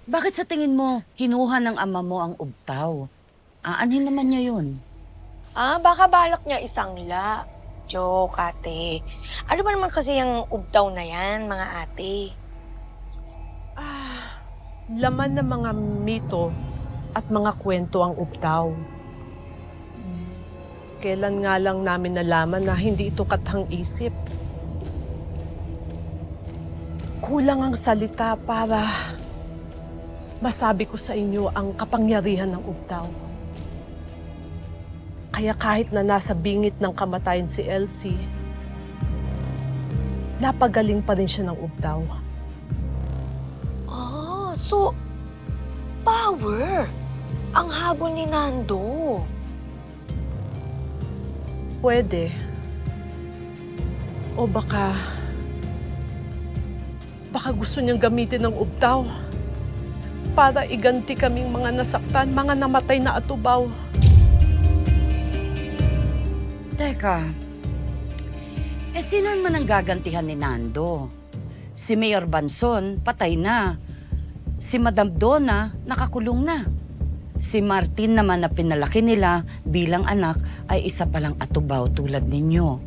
Bakit sa tingin mo kinuha ng ama mo ang ubtaw? Aanhin naman niya yun. Baka balak niya isangla. Joke, ate. Ano ba naman kasi yung ubtaw na yan, mga ate? Laman ng mga mito at mga kwento ang ubtaw. Kailan nga lang namin nalaman na hindi ito kathang-isip. Kulang ang salita para masabi ko sa inyo ang kapangyarihan ng ubtaw. Kaya kahit na nasa bingit ng kamatayan si Elsie, napagaling pa rin siya ng ubtaw. So, power ang habol ni Nando. Pwede. O baka gusto niyang gamitin ng ubtaw para iganti kaming mga nasaktan, mga namatay na atubaw. Teka, sino naman ang gagantihan ni Nando? Si Mayor Banson, patay na. Si Madam Donna, nakakulong na. Si Martin naman na pinalaki nila bilang anak ay isa palang atubaw tulad ninyo.